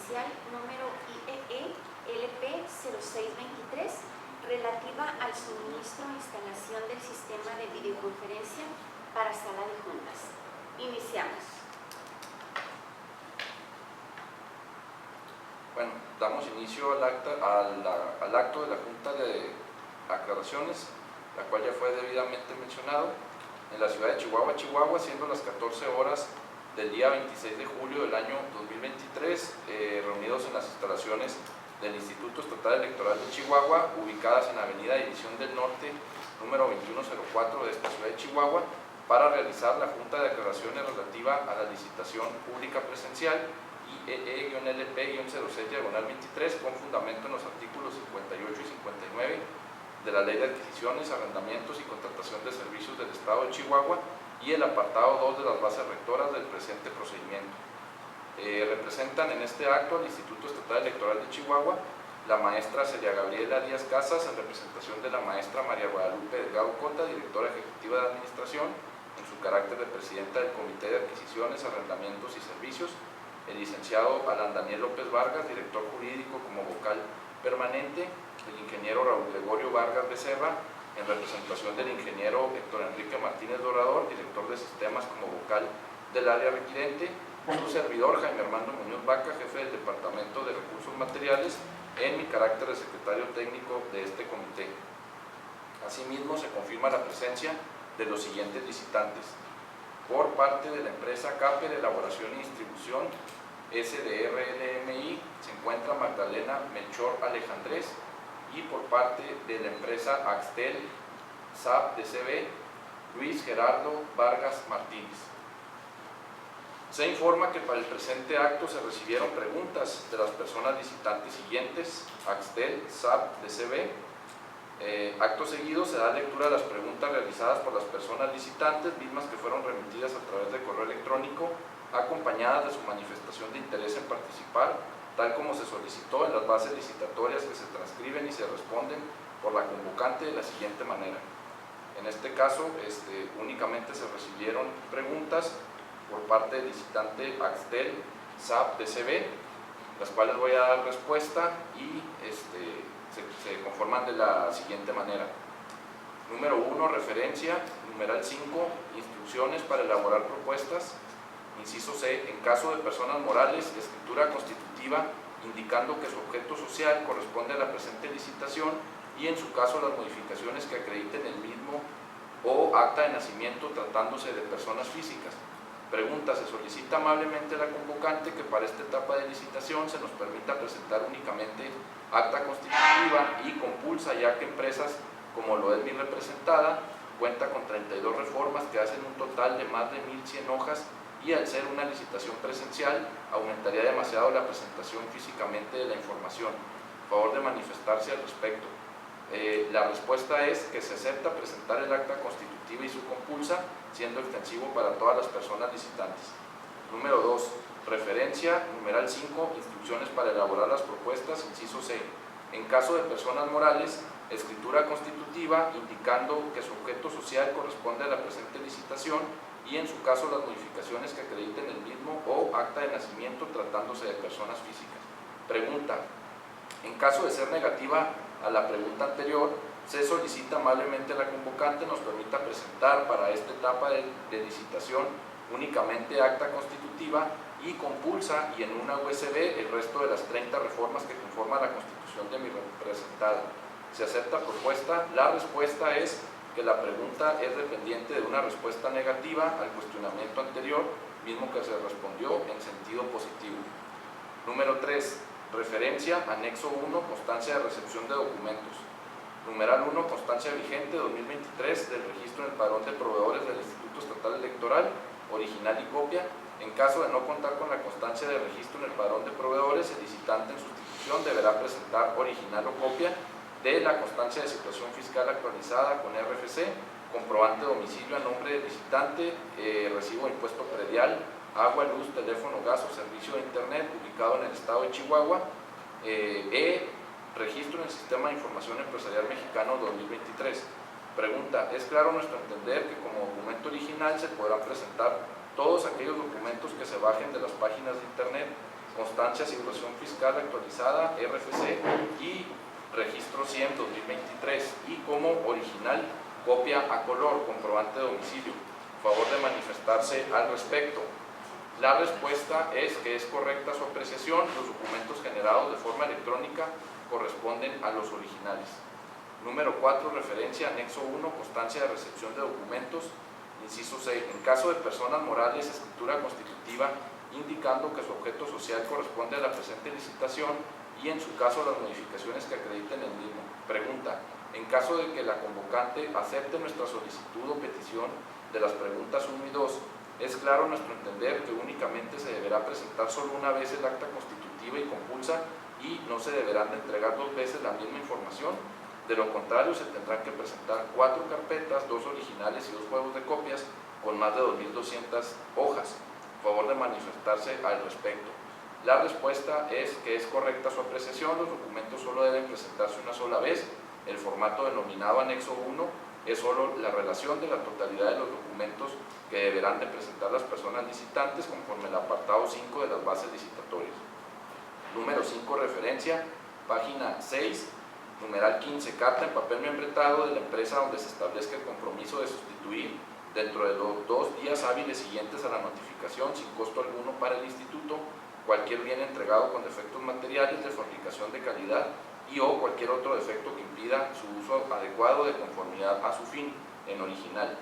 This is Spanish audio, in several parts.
presencial número IEE LP 0623 relativa al suministro e instalación del sistema de videoconferencia para sala de juntas. Iniciamos. Bueno, damos inicio al acto de la Junta de Aclaraciones, la cual ya fue debidamente mencionado, en la ciudad de Chihuahua, siendo las 14 horas del día 26 de julio del año 2023, reunidos en las instalaciones del Instituto Estatal Electoral de Chihuahua, ubicadas en la Avenida División del Norte, número 2104 de esta ciudad de Chihuahua, para realizar la Junta de Aclaraciones relativa a la licitación pública presencial IEE-LP-06-23, con fundamento en los artículos 58 y 59 de la Ley de Adquisiciones, Arrendamientos y Contratación de Servicios del Estado de Chihuahua y el apartado 2 de las bases rectoras del presente procedimiento. Representan en este acto al Instituto Estatal Electoral de Chihuahua la maestra Celia Gabriela Díaz Casas, en representación de la maestra María Guadalupe Delgado Cota, directora ejecutiva de Administración, en su carácter de presidenta del Comité de Adquisiciones, Arrendamientos y Servicios, el licenciado Alan Daniel López Vargas, director jurídico como vocal permanente, el ingeniero Raúl Gregorio Vargas Becerra, en representación del ingeniero Héctor Enrique Martínez Dorador, director de sistemas como vocal del área requirente, su servidor Jaime Armando Muñoz Vaca, jefe del Departamento de Recursos Materiales, en mi carácter de secretario técnico de este comité. Asimismo, se confirma la presencia de los siguientes licitantes. Por parte de la empresa CAPE de Elaboración y Distribución SDRLMI se encuentra Magdalena Melchor Alejandrés, y por parte de la empresa Axtel SAP DCB Luis Gerardo Vargas Martínez. Se informa que para el presente acto se recibieron preguntas de las personas licitantes siguientes: Axtel SAP DCB. Acto seguido se da lectura a las preguntas realizadas por las personas licitantes, mismas que fueron remitidas a través de correo electrónico, acompañadas de su manifestación de interés en participar, tal como se solicitó en las bases licitatorias, que se transcriben y se responden por la convocante de la siguiente manera. En este caso, únicamente se recibieron preguntas por parte del licitante Axtel SAP DCB, las cuales voy a dar respuesta y se conforman de la siguiente manera. Número 1, referencia. Numeral 5, instrucciones para elaborar propuestas. Inciso C, en caso de personas morales, escritura constitutiva indicando que su objeto social corresponde a la presente licitación y en su caso las modificaciones que acrediten el mismo, o acta de nacimiento tratándose de personas físicas. Pregunta, se solicita amablemente a la convocante que para esta etapa de licitación se nos permita presentar únicamente acta constitutiva y compulsa, ya que empresas como lo es mi representada cuenta con 32 reformas que hacen un total de más de 1100 hojas, y al ser una licitación presencial aumentaría demasiado la presentación físicamente de la información. Favor de manifestarse al respecto. La respuesta es que se acepta presentar el acta constitutiva y su compulsa, siendo extensivo para todas las personas licitantes. Número 2, referencia. Numeral 5, instrucciones para elaborar las propuestas. Inciso C, en caso de personas morales, escritura constitutiva indicando que su objeto social corresponde a la presente licitación y en su caso las modificaciones que acrediten el mismo, o acta de nacimiento tratándose de personas físicas. Pregunta, en caso de ser negativa a la pregunta anterior, se solicita amablemente a la convocante nos permita presentar para esta etapa de licitación únicamente acta constitutiva y compulsa, y en una USB el resto de las 30 reformas que conforman la constitución de mi representada. Se acepta propuesta. La respuesta es que la pregunta es dependiente de una respuesta negativa al cuestionamiento anterior, mismo que se respondió en sentido positivo. Número 3, referencia. Anexo 1, constancia de recepción de documentos. Numeral 1, constancia vigente 2023 del registro en el padrón de proveedores del Instituto Estatal Electoral, original y copia. En caso de no contar con la constancia de registro en el padrón de proveedores, el licitante en sustitución deberá presentar original o copia de la constancia de situación fiscal actualizada con RFC, comprobante de domicilio a nombre del licitante, recibo de impuesto predial, agua, luz, teléfono, gas o servicio de internet ubicado en el estado de Chihuahua, registro en el Sistema de Información Empresarial Mexicano 2023. Pregunta, es claro nuestro entender que como documento original se podrán presentar todos aquellos documentos que se bajen de las páginas de internet constancia de situación fiscal actualizada, RFC, y registro 100-2023, y como original, copia a color, comprobante de domicilio. Favor de manifestarse al respecto. La respuesta es que es correcta su apreciación. Los documentos generados de forma electrónica corresponden a los originales. Número 4, referencia, anexo 1, constancia de recepción de documentos. Inciso 6, en caso de personas morales, escritura constitutiva indicando que su objeto social corresponde a la presente licitación y en su caso las modificaciones que acrediten el mismo. Pregunta, en caso de que la convocante acepte nuestra solicitud o petición de las preguntas 1 y 2, es claro nuestro entender que únicamente se deberá presentar solo una vez el acta constitutiva y compulsa y no se deberán de entregar 2 veces la misma información. De lo contrario, se tendrán que presentar 4 carpetas, 2 originales y 2 juegos de copias con más de 2.200 hojas. Favor de manifestarse al respecto. La respuesta es que es correcta su apreciación. Los documentos solo deben presentarse una sola vez. El formato denominado anexo 1 es solo la relación de la totalidad de los documentos que deberán de presentar las personas licitantes conforme el apartado 5 de las bases licitatorias. Número 5, referencia, página 6, numeral 15, carta en papel membretado de la empresa donde se establezca el compromiso de sustituir dentro de los 2 días hábiles siguientes a la notificación, sin costo alguno para el instituto, cualquier bien entregado con defectos materiales de fabricación de calidad y o cualquier otro defecto que impida su uso adecuado de conformidad a su fin, en original.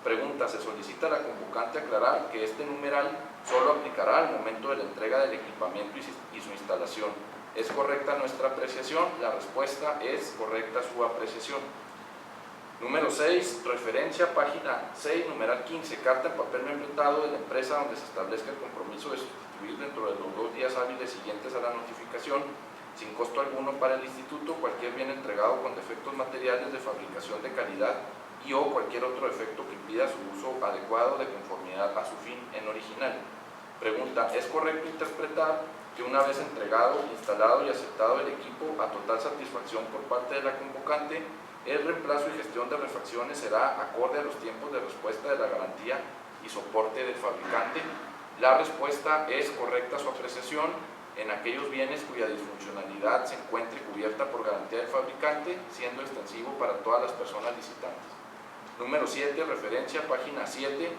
Pregunta, se solicita a la convocante aclarar que este numeral solo aplicará al momento de la entrega del equipamiento y su instalación. ¿Es correcta nuestra apreciación? La respuesta es correcta su apreciación. Número 6, referencia, página 6, numeral 15, carta en papel membretado de la empresa donde se establezca el compromiso de sustituir dentro de los 2 días hábiles siguientes a la notificación, sin costo alguno para el instituto, cualquier bien entregado con defectos materiales de fabricación de calidad y o cualquier otro defecto que impida su uso adecuado de conformidad a su fin en original. Pregunta, ¿es correcto interpretar que una vez entregado, instalado y aceptado el equipo a total satisfacción por parte de la convocante, el reemplazo y gestión de refacciones será acorde a los tiempos de respuesta de la garantía y soporte del fabricante? La respuesta es correcta su apreciación en aquellos bienes cuya disfuncionalidad se encuentre cubierta por garantía del fabricante, siendo extensivo para todas las personas licitantes. Número 7, referencia, página 7,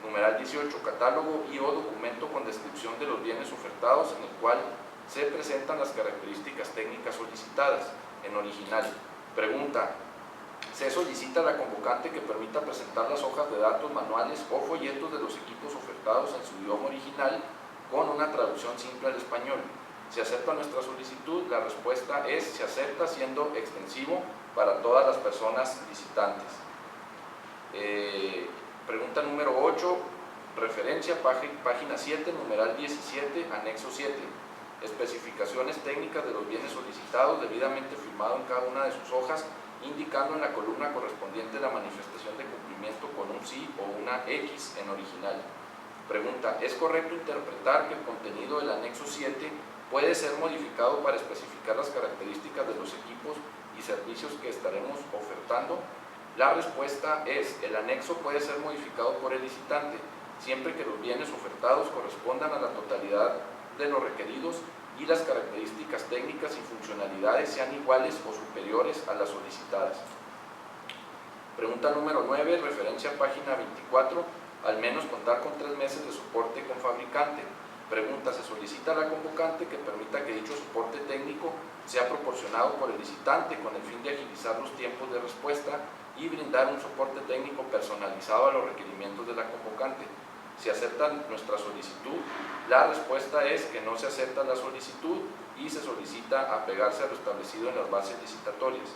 numeral 18, catálogo y o documento con descripción de los bienes ofertados en el cual se presentan las características técnicas solicitadas, en original. Pregunta, se solicita a la convocante que permita presentar las hojas de datos manuales o folletos de los equipos ofertados en su idioma original con una traducción simple al español. ¿Se acepta nuestra solicitud? La respuesta es se acepta, siendo extensivo para todas las personas licitantes. Pregunta número 8, referencia, página 7, numeral 17, anexo 7. Especificaciones técnicas de los bienes solicitados, debidamente firmado en cada una de sus hojas, indicando en la columna correspondiente la manifestación de cumplimiento con un sí o una X en original. Pregunta, ¿es correcto interpretar que el contenido del anexo 7 puede ser modificado para especificar las características de los equipos y servicios que estaremos ofertando? La respuesta es, el anexo puede ser modificado por el licitante, siempre que los bienes ofertados correspondan a la totalidad de los requeridos y las características técnicas y funcionalidades sean iguales o superiores a las solicitadas. Pregunta número 9, referencia página 24, al menos contar con 3 meses de soporte con fabricante. Pregunta, se solicita a la convocante que permita que dicho soporte técnico sea proporcionado por el licitante con el fin de agilizar los tiempos de respuesta y brindar un soporte técnico personalizado a los requerimientos de la convocante. ¿Se acepta nuestra solicitud? La respuesta es que no se acepta la solicitud y se solicita apegarse a lo establecido en las bases licitatorias.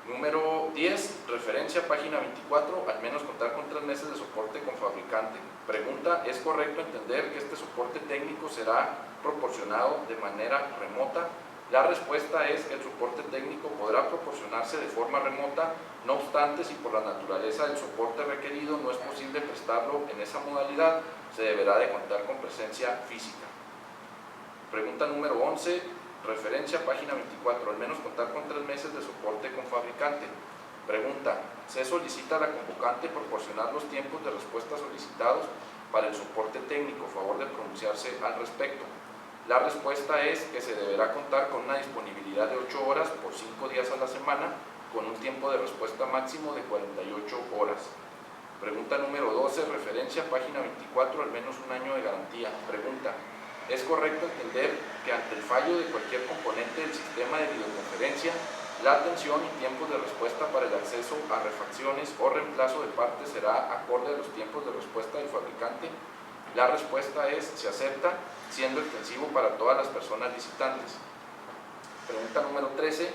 Número 10, referencia página 24, al menos contar con 3 meses de soporte con fabricante. Pregunta, ¿es correcto entender que este soporte técnico será proporcionado de manera remota? La respuesta es que el soporte técnico podrá proporcionarse de forma remota, no obstante, si por la naturaleza del soporte requerido no es posible prestarlo en esa modalidad, se deberá de contar con presencia física. Pregunta número 11, referencia página 24, al menos contar con 3 meses de soporte con fabricante. Pregunta, ¿se solicita a la convocante proporcionar los tiempos de respuesta solicitados para el soporte técnico? Favor de pronunciarse al respecto. La respuesta es que se deberá contar con una disponibilidad de 8 horas por 5 días a la semana, con un tiempo de respuesta máximo de 48 horas. Pregunta número 12, referencia, página 24, al menos un año de garantía. Pregunta: ¿es correcto entender que ante el fallo de cualquier componente del sistema de videoconferencia, la atención y tiempos de respuesta para el acceso a refacciones o reemplazo de partes será acorde a los tiempos de respuesta del fabricante? La respuesta es: se acepta, siendo extensivo para todas las personas licitantes. Pregunta número 13,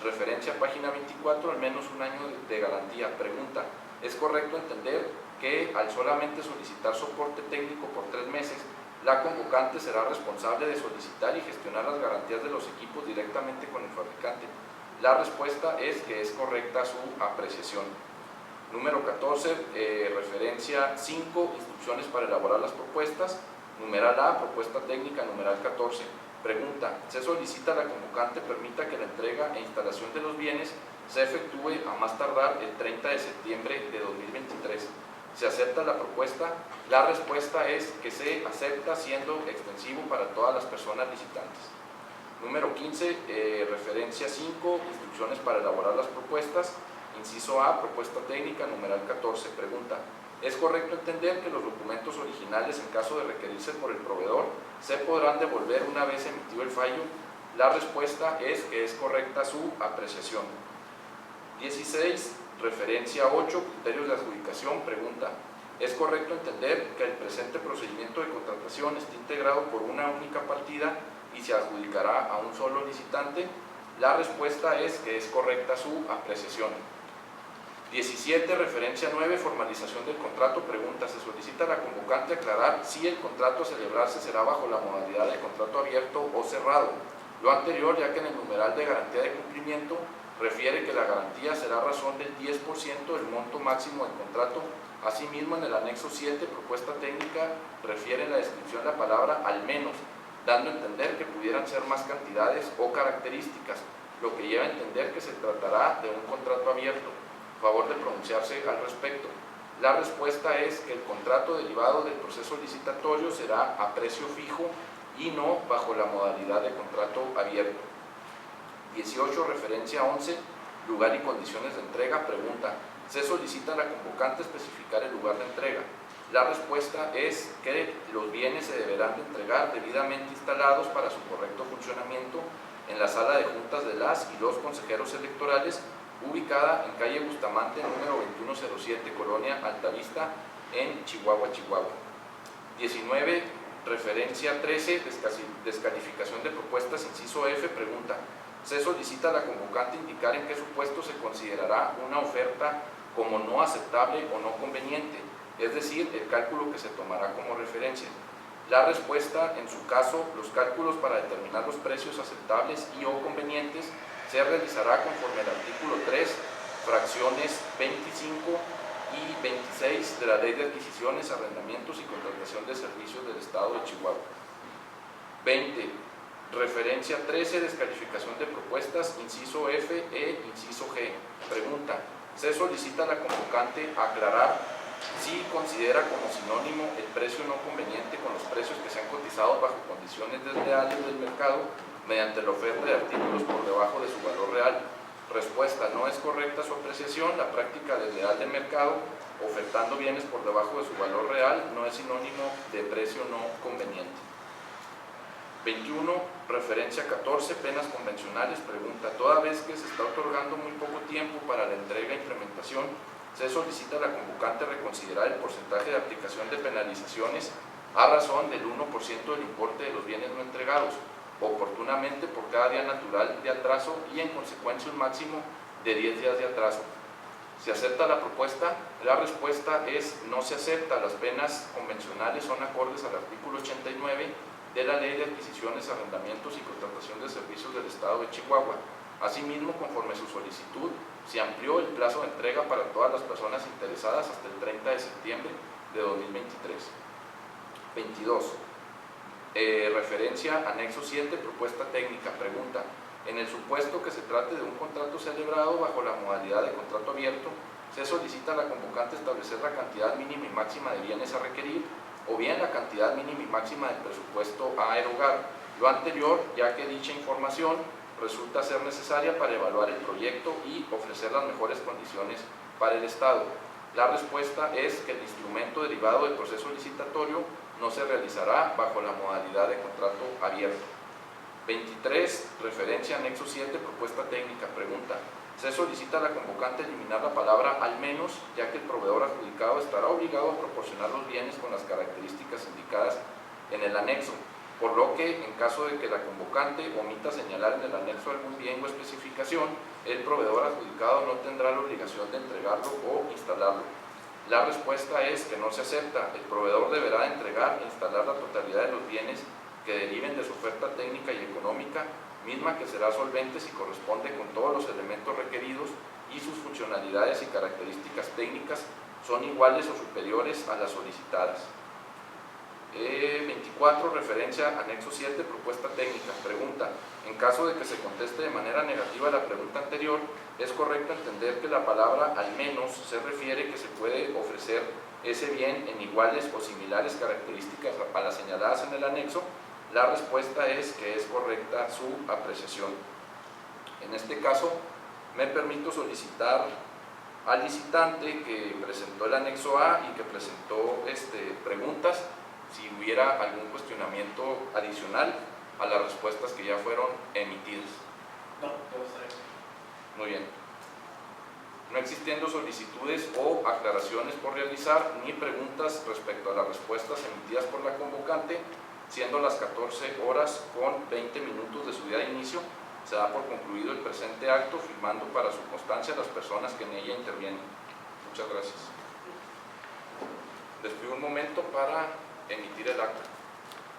referencia página 24, al menos un año de garantía. Pregunta: ¿es correcto entender que al solamente solicitar soporte técnico por 3 meses, la convocante será responsable de solicitar y gestionar las garantías de los equipos directamente con el fabricante? La respuesta es que es correcta su apreciación. Número 14, referencia 5, instrucciones para elaborar las propuestas. Numeral A, propuesta técnica, numeral 14. Pregunta: ¿se solicita a la convocante permita que la entrega e instalación de los bienes se efectúe a más tardar el 30 de septiembre de 2023? ¿Se acepta la propuesta? La respuesta es que se acepta, siendo extensivo para todas las personas licitantes. Número 15, referencia 5, instrucciones para elaborar las propuestas. Inciso A, propuesta técnica, numeral 14. Pregunta: ¿es correcto entender que los documentos originales, en caso de requerirse por el proveedor, se podrán devolver una vez emitido el fallo? La respuesta es que es correcta su apreciación. 16, referencia 8, criterios de adjudicación. Pregunta: ¿es correcto entender que el presente procedimiento de contratación está integrado por una única partida y se adjudicará a un solo licitante? La respuesta es que es correcta su apreciación. 17, referencia 9, formalización del contrato. Pregunta: se solicita a la convocante aclarar si el contrato a celebrarse será bajo la modalidad de contrato abierto o cerrado. Lo anterior, ya que en el numeral de garantía de cumplimiento refiere que la garantía será a razón del 10% del monto máximo del contrato. Asimismo, en el anexo 7, propuesta técnica, refiere en la descripción la palabra al menos, dando a entender que pudieran ser más cantidades o características, lo que lleva a entender que se tratará de un contrato abierto. Favor de pronunciarse al respecto. La respuesta es que el contrato derivado del proceso licitatorio será a precio fijo y no bajo la modalidad de contrato abierto. 18, referencia 11, lugar y condiciones de entrega. Pregunta: ¿se solicita a la convocante especificar el lugar de entrega? La respuesta es que los bienes se deberán de entregar debidamente instalados para su correcto funcionamiento en la sala de juntas de las y los consejeros electorales, ubicada en calle Bustamante, número 2107, Colonia Altavista, en Chihuahua, Chihuahua. 19, referencia 13, descalificación de propuestas, inciso F. Pregunta: ¿se solicita a la convocante indicar en qué supuesto se considerará una oferta como no aceptable o no conveniente, es decir, el cálculo que se tomará como referencia? La respuesta: en su caso, los cálculos para determinar los precios aceptables y o convenientes se realizará conforme al artículo 3, fracciones 25 y 26 de la Ley de Adquisiciones, Arrendamientos y Contratación de Servicios del Estado de Chihuahua. 20. Referencia 13, descalificación de propuestas, inciso F e inciso G. Pregunta: ¿se solicita a la convocante aclarar si considera como sinónimo el precio no conveniente con los precios que se han cotizado bajo condiciones desleales del mercado mediante la oferta de artículos por debajo de su valor real? Respuesta: no es correcta su apreciación. La práctica desleal del mercado, ofertando bienes por debajo de su valor real, no es sinónimo de precio no conveniente. 21, referencia 14, penas convencionales. Pregunta: toda vez que se está otorgando muy poco tiempo para la entrega e implementación, se solicita a la convocante reconsiderar el porcentaje de aplicación de penalizaciones a razón del 1% del importe de los bienes no entregados, oportunamente por cada día natural de atraso y en consecuencia un máximo de 10 días de atraso. ¿Se acepta la propuesta? La respuesta es: no se acepta. Las penas convencionales son acordes al artículo 89 de la Ley de Adquisiciones, Arrendamientos y Contratación de Servicios del Estado de Chihuahua. Asimismo, conforme su solicitud, se amplió el plazo de entrega para todas las personas interesadas hasta el 30 de septiembre de 2023. 22. Referencia anexo 7, propuesta técnica. Pregunta: en el supuesto que se trate de un contrato celebrado bajo la modalidad de contrato abierto, se solicita a la convocante establecer la cantidad mínima y máxima de bienes a requerir o bien la cantidad mínima y máxima del presupuesto a erogar. Lo anterior, ya que dicha información resulta ser necesaria para evaluar el proyecto y ofrecer las mejores condiciones para el Estado. La respuesta es que el instrumento derivado del proceso licitatorio no se realizará bajo la modalidad de contrato abierto. 23. Referencia anexo 7, propuesta técnica. Pregunta: se solicita a la convocante eliminar la palabra al menos, ya que el proveedor adjudicado estará obligado a proporcionar los bienes con las características indicadas en el anexo, por lo que en caso de que la convocante omita señalar en el anexo algún bien o especificación, el proveedor adjudicado no tendrá la obligación de entregarlo o instalarlo. La respuesta es que no se acepta. El proveedor deberá entregar e instalar la totalidad de los bienes que deriven de su oferta técnica y económica, misma que será solvente si corresponde con todos los elementos requeridos y sus funcionalidades y características técnicas son iguales o superiores a las solicitadas. 24. Referencia anexo 7, propuesta técnica. Pregunta: en caso de que se conteste de manera negativa a la pregunta anterior, ¿es correcto entender que la palabra al menos se refiere que se puede ofrecer ese bien en iguales o similares características a las señaladas en el anexo? La respuesta es que es correcta su apreciación. En este caso, me permito solicitar al licitante que presentó el anexo A y que presentó preguntas, si hubiera algún cuestionamiento adicional a las respuestas que ya fueron emitidas. No, todo está bien. Muy bien. No existiendo solicitudes o aclaraciones por realizar, ni preguntas respecto a las respuestas emitidas por la convocante, siendo las 14 horas con 20 minutos de su día de inicio, se da por concluido el presente acto, firmando para su constancia las personas que en ella intervienen. Muchas gracias. Les pido un momento para emitir el acta.